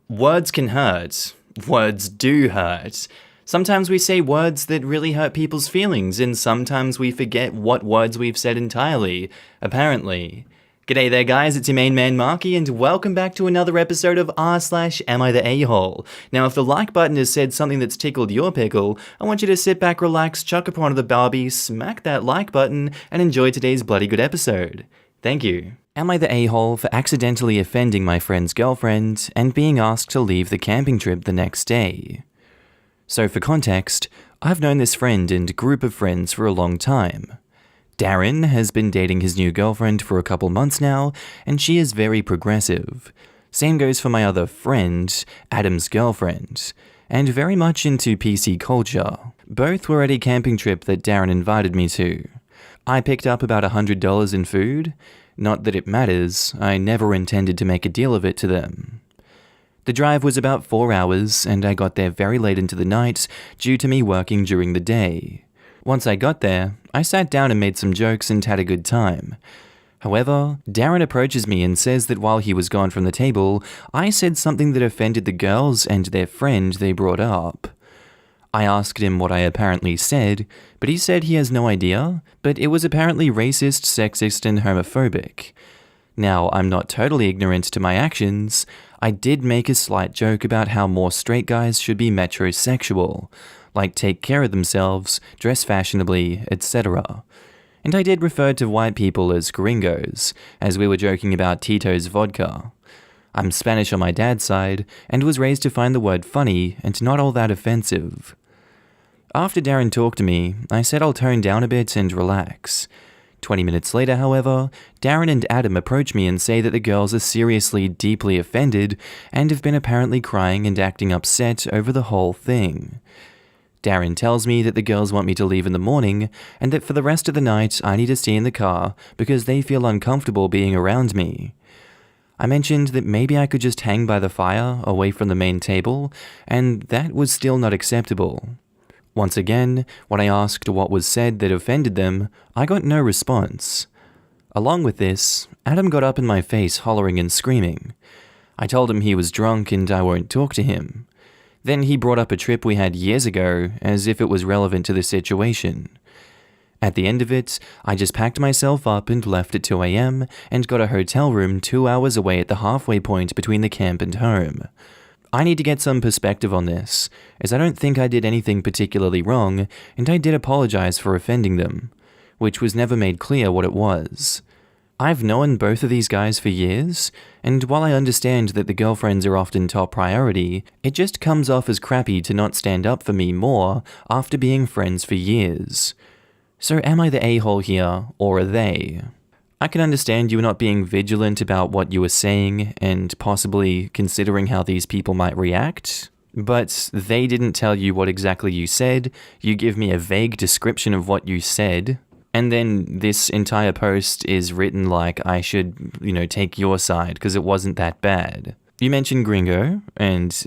Words can hurt. Words do hurt. Sometimes we say words that really hurt people's feelings, and sometimes we forget what words we've said entirely, apparently. G'day there guys, it's your main man Markee, and welcome back to another episode of r/AmITheA. Now if the like button has said something that's tickled your pickle, I want you to sit back, relax, chuck up onto the Barbie, smack that like button, and enjoy today's bloody good episode. Thank you. Am I the a-hole for accidentally offending my friend's girlfriend and being asked to leave the camping trip the next day? So for context, I've known this friend and group of friends for a long time. Darren has been dating his new girlfriend for a couple months now, and she is very progressive. Same goes for my other friend, Adam's girlfriend, and very much into PC culture. Both were at a camping trip that Darren invited me to. I picked up about $100 in food. Not that it matters, I never intended to make a deal of it to them. The drive was about 4 hours, and I got there very late into the night due to me working during the day. Once I got there, I sat down and made some jokes and had a good time. However, Darren approaches me and says that while he was gone from the table, I said something that offended the girls and their friend they brought up. I asked him what I apparently said, but he said he has no idea, but it was apparently racist, sexist, and homophobic. Now, I'm not totally ignorant to my actions. I did make a slight joke about how more straight guys should be metrosexual, like take care of themselves, dress fashionably, etc. And I did refer to white people as gringos, as we were joking about Tito's vodka. I'm Spanish on my dad's side, and was raised to find the word funny and not all that offensive. After Darren talked to me, I said I'll tone down a bit and relax. 20 minutes later, however, Darren and Adam approach me and say that the girls are seriously deeply offended and have been apparently crying and acting upset over the whole thing. Darren tells me that the girls want me to leave in the morning and that for the rest of the night I need to stay in the car because they feel uncomfortable being around me. I mentioned that maybe I could just hang by the fire away from the main table, and that was still not acceptable. Once again, when I asked what was said that offended them, I got no response. Along with this, Adam got up in my face hollering and screaming. I told him he was drunk and I won't talk to him. Then he brought up a trip we had years ago as if it was relevant to the situation. At the end of it, I just packed myself up and left at 2 a.m. and got a hotel room 2 hours away at the halfway point between the camp and home. I need to get some perspective on this, as I don't think I did anything particularly wrong, and I did apologize for offending them, which was never made clear what it was. I've known both of these guys for years, and while I understand that the girlfriends are often top priority, it just comes off as crappy to not stand up for me more after being friends for years. So am I the a-hole here, or are they? I can understand you not being vigilant about what you were saying and possibly considering how these people might react, but they didn't tell you what exactly you said, you give me a vague description of what you said, and then this entire post is written like I should, take your side because it wasn't that bad. You mentioned gringo, and,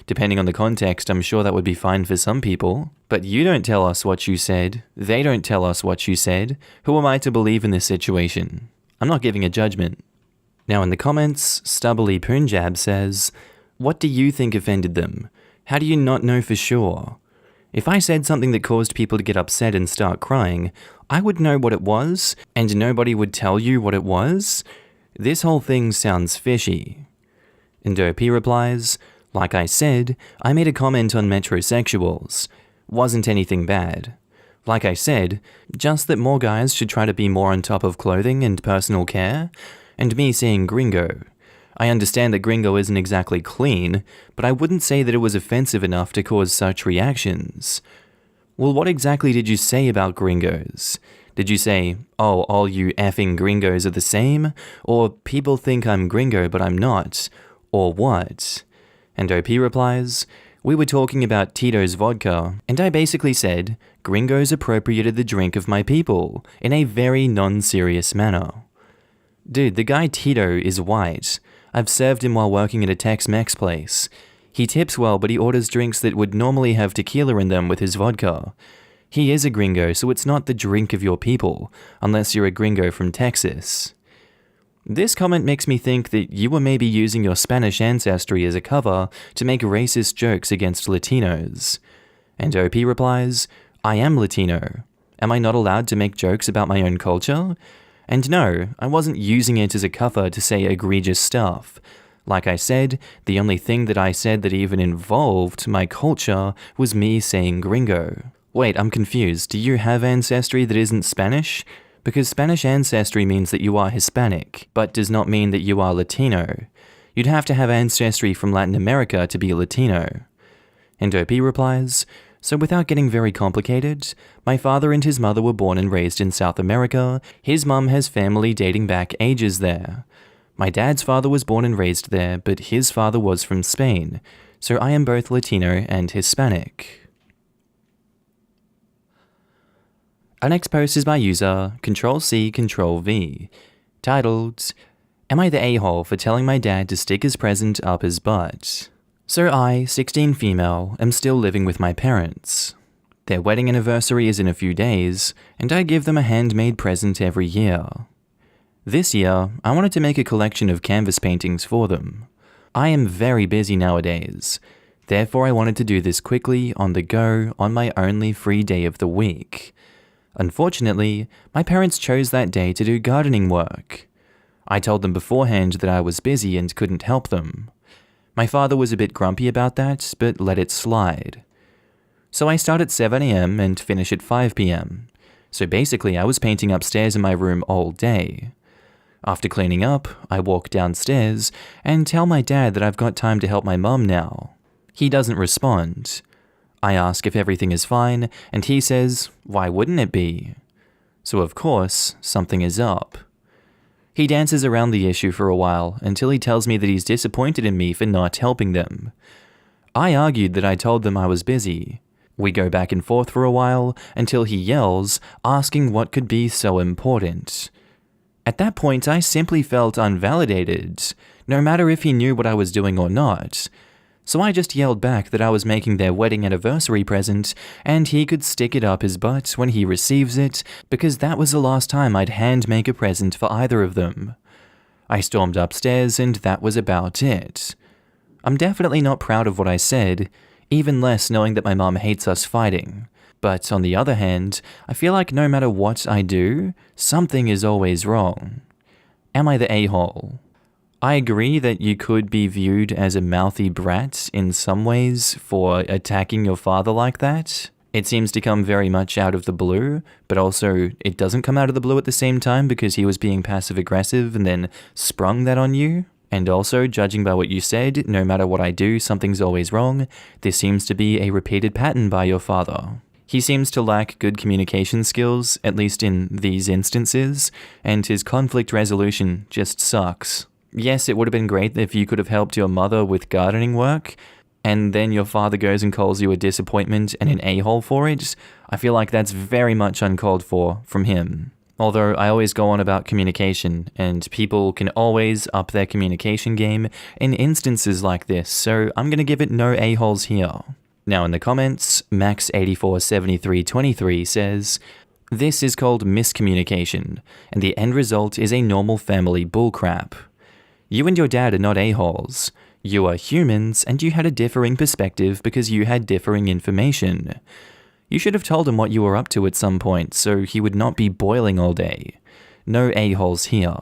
depending on the context, I'm sure that would be fine for some people. But you don't tell us what you said. They don't tell us what you said. Who am I to believe in this situation? I'm not giving a judgment. Now in the comments, Stubbly Punjab says, "What do you think offended them? How do you not know for sure? If I said something that caused people to get upset and start crying, I would know what it was, and nobody would tell you what it was? This whole thing sounds fishy." And OP replies, "Like I said, I made a comment on metrosexuals. Wasn't anything bad. Like I said, just that more guys should try to be more on top of clothing and personal care, and me saying gringo. I understand that gringo isn't exactly clean, but I wouldn't say that it was offensive enough to cause such reactions. Well, what exactly did you say about gringos? Did you say, oh, all you effing gringos are the same? Or people think I'm gringo but I'm not? Or what?" And OP replies, "We were talking about Tito's vodka, and I basically said, gringos appropriated the drink of my people, in a very non-serious manner." Dude, the guy Tito is white. I've served him while working at a Tex-Mex place. He tips well, but he orders drinks that would normally have tequila in them with his vodka. He is a gringo, so it's not the drink of your people, unless you're a gringo from Texas. This comment makes me think that you were maybe using your Spanish ancestry as a cover to make racist jokes against Latinos. And OP replies, I am Latino. Am I not allowed to make jokes about my own culture? And no, I wasn't using it as a cover to say egregious stuff. Like I said, the only thing that I said that even involved my culture was me saying gringo. Wait, I'm confused. Do you have ancestry that isn't Spanish? Because Spanish ancestry means that you are Hispanic, but does not mean that you are Latino. You'd have to have ancestry from Latin America to be Latino. And OP replies, so without getting very complicated, my father and his mother were born and raised in South America. His mum has family dating back ages there. My dad's father was born and raised there, but his father was from Spain, so I am both Latino and Hispanic. Our next post is by user Control-C, Control-V, titled, Am I the a-hole for telling my dad to stick his present up his butt? So I, 16 female, am still living with my parents. Their wedding anniversary is in a few days, and I give them a handmade present every year. This year, I wanted to make a collection of canvas paintings for them. I am very busy nowadays, therefore I wanted to do this quickly, on the go, on my only free day of the week. Unfortunately, my parents chose that day to do gardening work. I told them beforehand that I was busy and couldn't help them. My father was a bit grumpy about that, but let it slide. So I start at 7 AM and finish at 5 PM. So basically I was painting upstairs in my room all day. After cleaning up, I walk downstairs and tell my dad that I've got time to help my mum now. He doesn't respond. I ask if everything is fine, and he says, why wouldn't it be? So of course, something is up. He dances around the issue for a while until he tells me that he's disappointed in me for not helping them. I argued that I told them I was busy. We go back and forth for a while until he yells, asking what could be so important. At that point, I simply felt unvalidated, no matter if he knew what I was doing or not. So I just yelled back that I was making their wedding anniversary present, and he could stick it up his butt when he receives it, because that was the last time I'd hand make a present for either of them. I stormed upstairs, and that was about it. I'm definitely not proud of what I said, even less knowing that my mom hates us fighting. But on the other hand, I feel like no matter what I do, something is always wrong. Am I the a-hole? I agree that you could be viewed as a mouthy brat in some ways for attacking your father like that. It seems to come very much out of the blue, but also it doesn't come out of the blue at the same time because he was being passive-aggressive and then sprung that on you. And also, judging by what you said, no matter what I do, something's always wrong. This seems to be a repeated pattern by your father. He seems to lack good communication skills, at least in these instances, and his conflict resolution just sucks. Yes, it would have been great if you could have helped your mother with gardening work, and then your father goes and calls you a disappointment and an a-hole for it. I feel like that's very much uncalled for from him. Although I always go on about communication, and people can always up their communication game in instances like this, so I'm gonna give it no a-holes here. Now in the comments, Max847323 says, this is called miscommunication, and the end result is a normal family bullcrap. You and your dad are not a-holes. You are humans, and you had a differing perspective because you had differing information. You should have told him what you were up to at some point, so he would not be boiling all day. No a-holes here.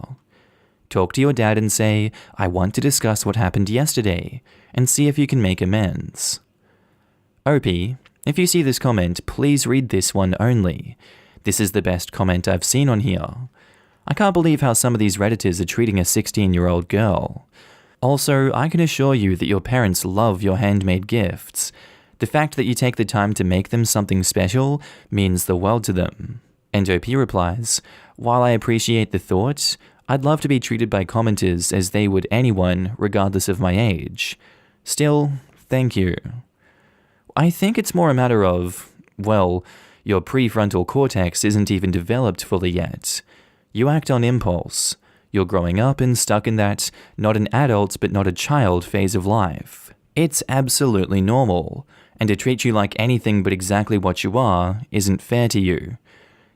Talk to your dad and say, I want to discuss what happened yesterday, and see if you can make amends. OP, if you see this comment, please read this one only. This is the best comment I've seen on here. I can't believe how some of these Redditors are treating a 16-year-old girl. Also, I can assure you that your parents love your handmade gifts. The fact that you take the time to make them something special means the world to them. And OP replies, while I appreciate the thought, I'd love to be treated by commenters as they would anyone, regardless of my age. Still, thank you. I think it's more a matter of, well, your prefrontal cortex isn't even developed fully yet. You act on impulse. You're growing up and stuck in that, not an adult but not a child phase of life. It's absolutely normal, and to treat you like anything but exactly what you are isn't fair to you.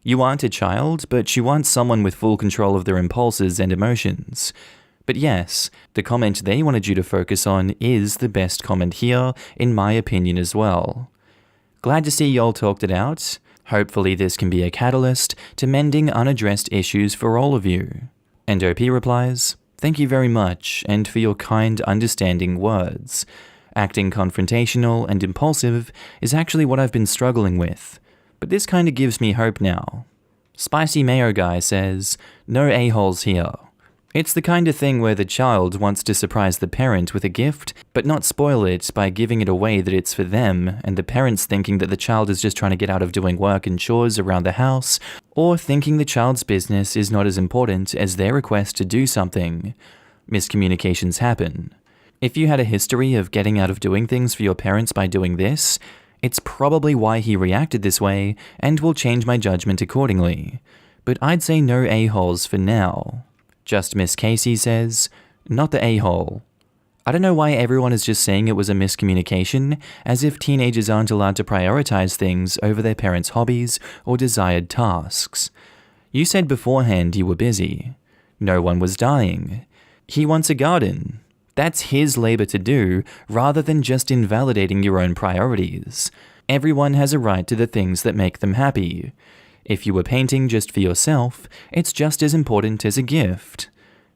You aren't a child, but you want someone with full control of their impulses and emotions. But yes, the comment they wanted you to focus on is the best comment here, in my opinion as well. Glad to see y'all talked it out. Hopefully this can be a catalyst to mending unaddressed issues for all of you. And OP replies, "Thank you very much, and for your kind, understanding words. Acting confrontational and impulsive is actually what I've been struggling with, but this kinda gives me hope now." Spicy Mayo Guy says, "No a-holes here. It's the kind of thing where the child wants to surprise the parent with a gift, but not spoil it by giving it away that it's for them, and the parents thinking that the child is just trying to get out of doing work and chores around the house, or thinking the child's business is not as important as their request to do something. Miscommunications happen. If you had a history of getting out of doing things for your parents by doing this, it's probably why he reacted this way, and will change my judgment accordingly. But I'd say no a-holes for now." Just Miss Casey says, "Not the a-hole. I don't know why everyone is just saying it was a miscommunication, as if teenagers aren't allowed to prioritize things over their parents' hobbies or desired tasks. You said beforehand you were busy. No one was dying. He wants a garden. That's his labor to do, rather than just invalidating your own priorities. Everyone has a right to the things that make them happy. If you were painting just for yourself, it's just as important as a gift.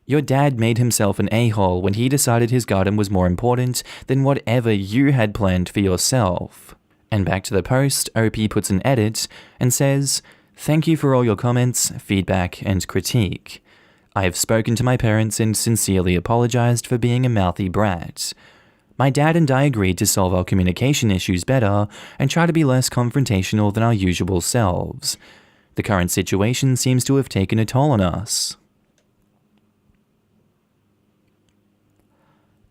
Your dad made himself an a-hole when he decided his garden was more important than whatever you had planned for yourself." And back to the post, OP puts an edit and says, "Thank you for all your comments, feedback, and critique. I have spoken to my parents and sincerely apologized for being a mouthy brat. My dad and I agreed to solve our communication issues better and try to be less confrontational than our usual selves. The current situation seems to have taken a toll on us."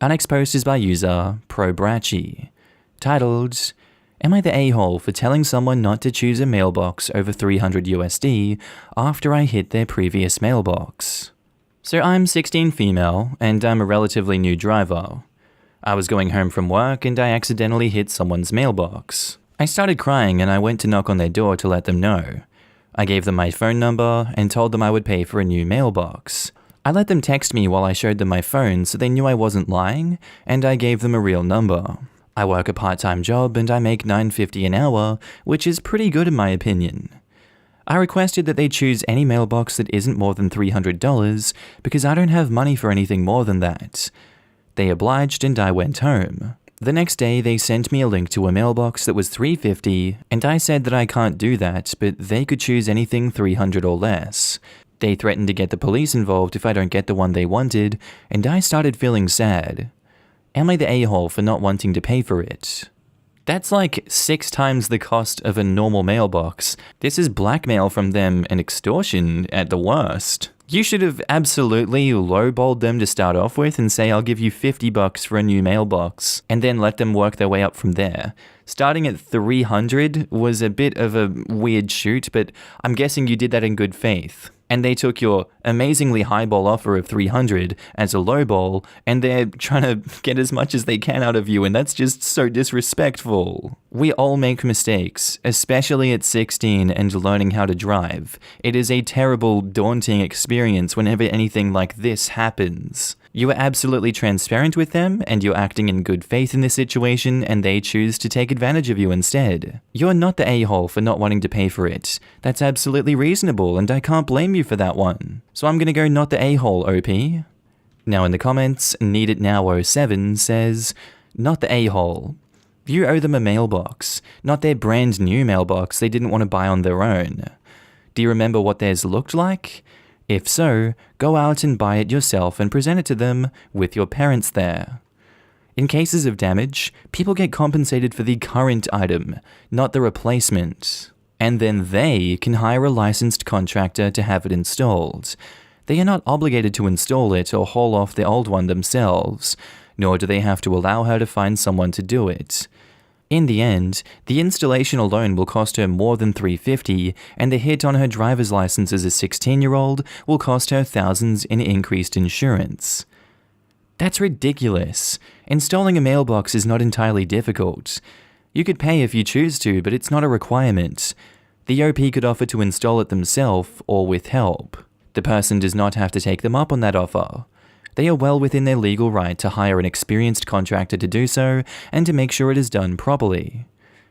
Our next post is by user ProBratchy, titled, "Am I the a-hole for telling someone not to choose a mailbox over $300 after I hit their previous mailbox?" So I'm 16 female, and I'm a relatively new driver. I was going home from work and I accidentally hit someone's mailbox. I started crying and I went to knock on their door to let them know. I gave them my phone number and told them I would pay for a new mailbox. I let them text me while I showed them my phone so they knew I wasn't lying, and I gave them a real number. I work a part-time job and I make $9.50 an hour, which is pretty good in my opinion. I requested that they choose any mailbox that isn't more than $300 because I don't have money for anything more than that. They obliged and I went home. The next day they sent me a link to a mailbox that was $350 and I said that I can't do that, but they could choose anything $300 or less. They threatened to get the police involved if I don't get the one they wanted, and I started feeling sad. Am I the a-hole for not wanting to pay for it? That's like 6 times the cost of a normal mailbox. This is blackmail from them and extortion at the worst. You should have absolutely lowballed them to start off with and say I'll give you $50 for a new mailbox, and then let them work their way up from there. Starting at $300 was a bit of a weird shoot, but I'm guessing you did that in good faith. And they took your amazingly highball offer of $300 as a lowball, and they're trying to get as much as they can out of you, and that's just so disrespectful. We all make mistakes, especially at 16 and learning how to drive. It is a terrible, daunting experience whenever anything like this happens. You are absolutely transparent with them, and you're acting in good faith in this situation, and they choose to take advantage of you instead. You're not the a-hole for not wanting to pay for it. That's absolutely reasonable, and I can't blame you for that one. So I'm gonna go not the a-hole, OP. Now in the comments, Need It Now 07 says, not the a-hole. You owe them a mailbox, not their brand new mailbox they didn't want to buy on their own. Do you remember what theirs looked like? If so, go out and buy it yourself and present it to them with your parents there. In cases of damage, people get compensated for the current item, not the replacement. And then they can hire a licensed contractor to have it installed. They are not obligated to install it or haul off the old one themselves, nor do they have to allow her to find someone to do it. In the end, the installation alone will cost her more than $350, and the hit on her driver's license as a 16-year-old will cost her thousands in increased insurance. That's ridiculous. Installing a mailbox is not entirely difficult. You could pay if you choose to, but it's not a requirement. The OP could offer to install it themselves or with help. The person does not have to take them up on that offer. They are well within their legal right to hire an experienced contractor to do so and to make sure it is done properly.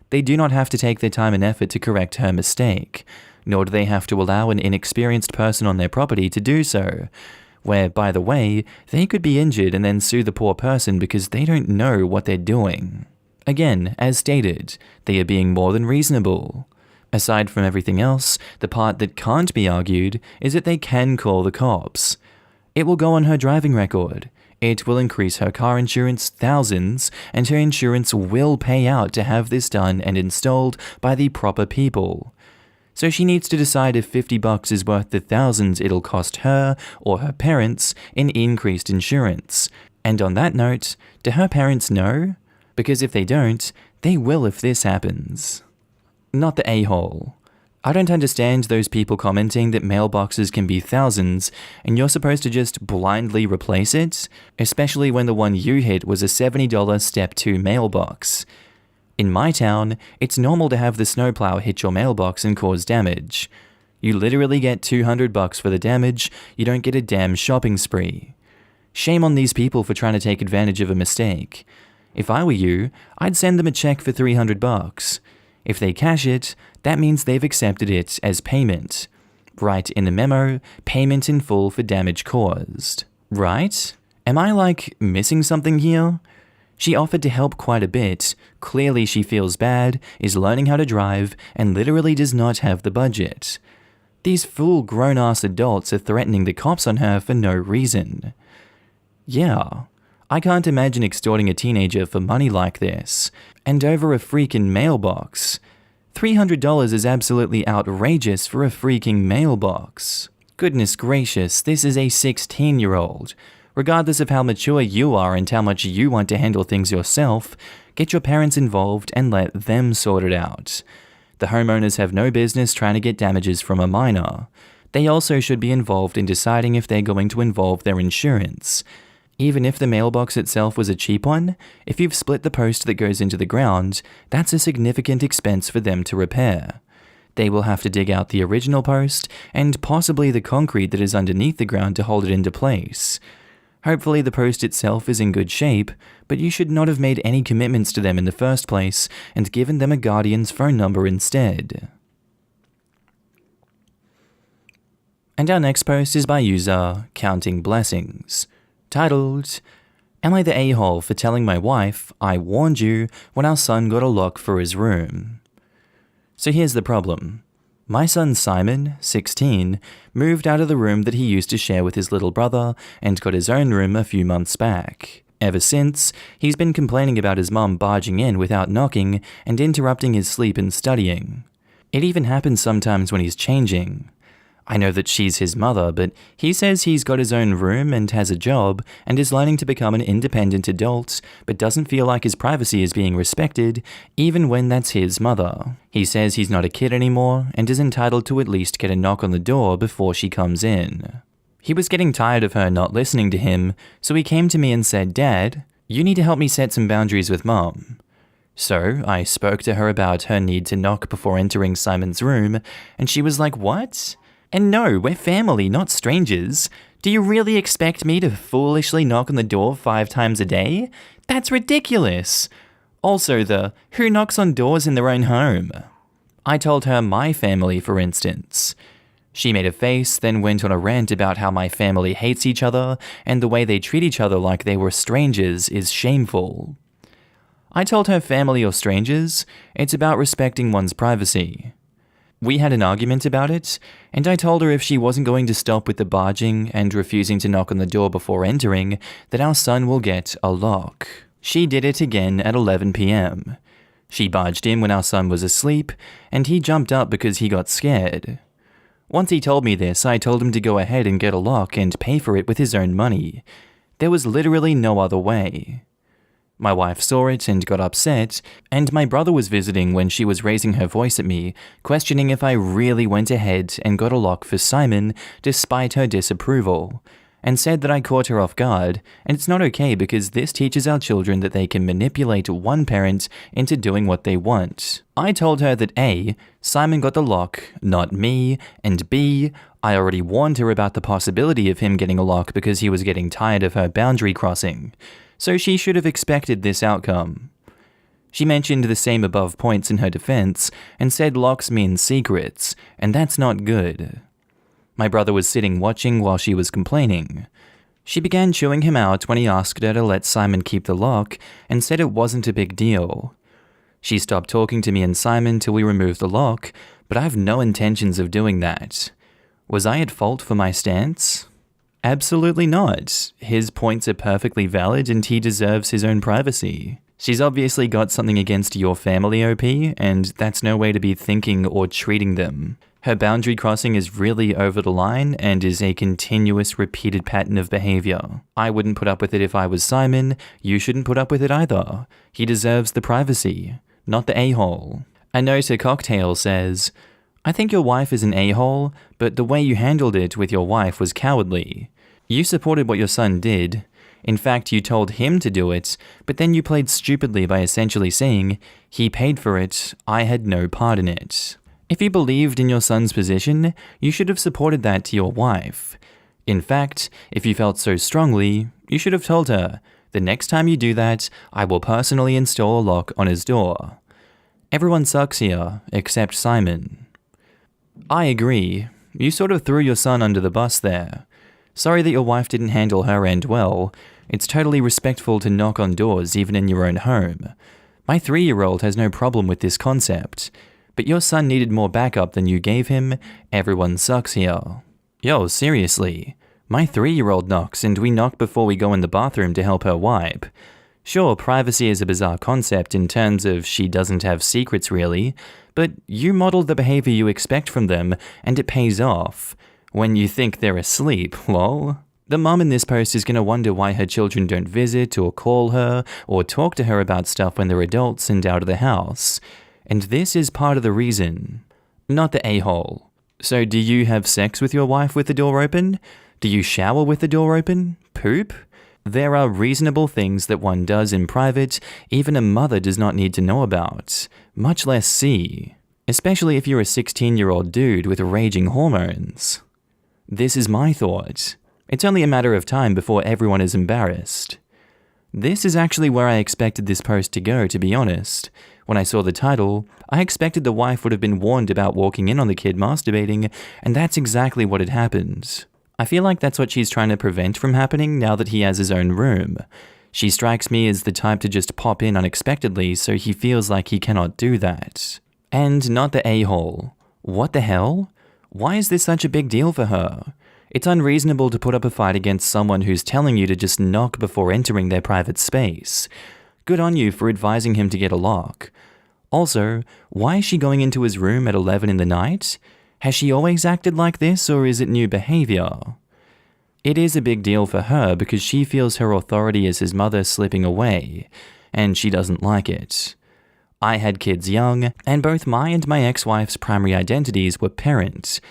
They do not have to take their time and effort to correct her mistake, nor do they have to allow an inexperienced person on their property to do so, where, by the way, they could be injured and then sue the poor person because they don't know what they're doing. Again, as stated, they are being more than reasonable. Aside from everything else, the part that can't be argued is that they can call the cops. It will go on her driving record. It will increase her car insurance thousands, and her insurance will pay out to have this done and installed by the proper people. So she needs to decide if $50 is worth the thousands it'll cost her or her parents in increased insurance. And on that note, do her parents know? Because if they don't, they will if this happens. Not the a-hole. I don't understand those people commenting that mailboxes can be thousands and you're supposed to just blindly replace it, especially when the one you hit was a $70 Step 2 mailbox. In my town, it's normal to have the snowplow hit your mailbox and cause damage. You literally get $200 for the damage, you don't get a damn shopping spree. Shame on these people for trying to take advantage of a mistake. If I were you, I'd send them a check for $300. If they cash it, that means they've accepted it as payment. Write in the memo, payment in full for damage caused. Right? Am I, missing something here? She offered to help quite a bit. Clearly she feels bad, is learning how to drive, and literally does not have the budget. These full grown-ass adults are threatening the cops on her for no reason. Yeah, I can't imagine extorting a teenager for money like this. And over a freaking mailbox. $300 is absolutely outrageous for a freaking mailbox. Goodness gracious, this is a 16-year-old. Regardless of how mature you are and how much you want to handle things yourself, get your parents involved and let them sort it out. The homeowners have no business trying to get damages from a minor. They also should be involved in deciding if they're going to involve their insurance. Even if the mailbox itself was a cheap one, if you've split the post that goes into the ground, that's a significant expense for them to repair. They will have to dig out the original post and possibly the concrete that is underneath the ground to hold it into place. Hopefully the post itself is in good shape, but you should not have made any commitments to them in the first place and given them a guardian's phone number instead. And our next post is by user Counting Blessings, titled, "Am I the a-hole for telling my wife I warned you when our son got a lock for his room?" So here's the problem. My son Simon, 16, moved out of the room that he used to share with his little brother and got his own room a few months back. Ever since, he's been complaining about his mum barging in without knocking and interrupting his sleep and studying. It even happens sometimes when he's changing. I know that she's his mother, but he says he's got his own room and has a job and is learning to become an independent adult, but doesn't feel like his privacy is being respected, even when that's his mother. He says he's not a kid anymore and is entitled to at least get a knock on the door before she comes in. He was getting tired of her not listening to him, so he came to me and said, "Dad, you need to help me set some boundaries with Mom." So I spoke to her about her need to knock before entering Simon's room, and she was like, "What? And no, we're family, not strangers. Do you really expect me to foolishly knock on the door 5 times a day? That's ridiculous. Also who knocks on doors in their own home?" I told her my family, for instance. She made a face, then went on a rant about how my family hates each other, and the way they treat each other like they were strangers is shameful. I told her family or strangers, it's about respecting one's privacy. We had an argument about it, and I told her if she wasn't going to stop with the barging and refusing to knock on the door before entering, that our son will get a lock. She did it again at 11 p.m. She barged in when our son was asleep, and he jumped up because he got scared. Once he told me this, I told him to go ahead and get a lock and pay for it with his own money. There was literally no other way. My wife saw it and got upset, and my brother was visiting when she was raising her voice at me, questioning if I really went ahead and got a lock for Simon despite her disapproval, and said that I caught her off guard, and it's not okay because this teaches our children that they can manipulate one parent into doing what they want. I told her that A, Simon got the lock, not me, and B, I already warned her about the possibility of him getting a lock because he was getting tired of her boundary crossing, so she should have expected this outcome. She mentioned the same above points in her defense and said locks mean secrets, and that's not good. My brother was sitting watching while she was complaining. She began chewing him out when he asked her to let Simon keep the lock and said it wasn't a big deal. She stopped talking to me and Simon till we removed the lock, but I have no intentions of doing that. Was I at fault for my stance? Absolutely not. His points are perfectly valid and he deserves his own privacy. She's obviously got something against your family, OP, and that's no way to be thinking or treating them. Her boundary crossing is really over the line and is a continuous repeated pattern of behavior. I wouldn't put up with it if I was Simon. You shouldn't put up with it either. He deserves the privacy, not the a-hole. A note to Cocktail says, I think your wife is an a-hole, but the way you handled it with your wife was cowardly. You supported what your son did. In fact, you told him to do it, but then you played stupidly by essentially saying, he paid for it, I had no part in it. If you believed in your son's position, you should have supported that to your wife. In fact, if you felt so strongly, you should have told her, the next time you do that, I will personally install a lock on his door. Everyone sucks here, except Simon. I agree. You sort of threw your son under the bus there. Sorry that your wife didn't handle her end well. It's totally respectful to knock on doors even in your own home. My 3-year-old has no problem with this concept. But your son needed more backup than you gave him. Everyone sucks here. Yo, seriously. My 3-year-old knocks and we knock before we go in the bathroom to help her wipe. Sure, privacy is a bizarre concept in terms of she doesn't have secrets really, but you modeled the behavior you expect from them and it pays off. When you think they're asleep, lol. The mom in this post is going to wonder why her children don't visit or call her or talk to her about stuff when they're adults and out of the house. And this is part of the reason. Not the a-hole. So do you have sex with your wife with the door open? Do you shower with the door open? Poop? There are reasonable things that one does in private even a mother does not need to know about, much less see. Especially if you're a 16-year-old dude with raging hormones. This is my thought. It's only a matter of time before everyone is embarrassed. This is actually where I expected this post to go, to be honest. When I saw the title, I expected the wife would have been warned about walking in on the kid masturbating, and that's exactly what had happened. I feel like that's what she's trying to prevent from happening now that he has his own room. She strikes me as the type to just pop in unexpectedly so he feels like he cannot do that. And not the a-hole. What the hell? Why is this such a big deal for her? It's unreasonable to put up a fight against someone who's telling you to just knock before entering their private space. Good on you for advising him to get a lock. Also, why is she going into his room at 11 in the night? Has she always acted like this, or is it new behavior? It is a big deal for her because she feels her authority as his mother slipping away, and she doesn't like it. I had kids young, and both my and my ex-wife's primary identities were parents.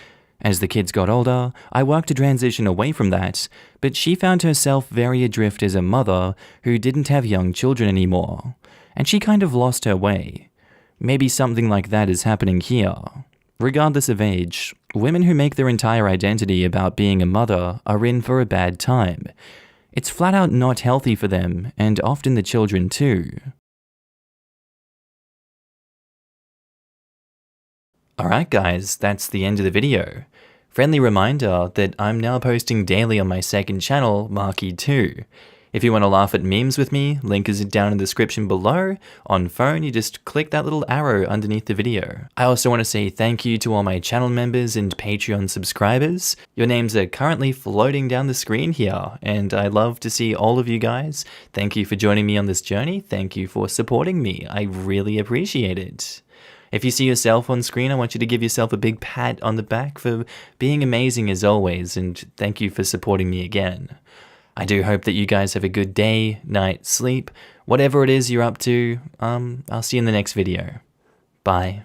As the kids got older, I worked to transition away from that, but she found herself very adrift as a mother who didn't have young children anymore, and she kind of lost her way. Maybe something like that is happening here. Regardless of age, women who make their entire identity about being a mother are in for a bad time. It's flat out not healthy for them, and often the children too. Alright guys, that's the end of the video. Friendly reminder that I'm now posting daily on my second channel, Markee 2. If you want to laugh at memes with me, link is down in the description below. On phone, you just click that little arrow underneath the video. I also want to say thank you to all my channel members and Patreon subscribers. Your names are currently floating down the screen here, and I love to see all of you guys. Thank you for joining me on this journey. Thank you for supporting me. I really appreciate it. If you see yourself on screen, I want you to give yourself a big pat on the back for being amazing as always, and thank you for supporting me again. I do hope that you guys have a good day, night, sleep, whatever it is you're up to. I'll see you in the next video. Bye.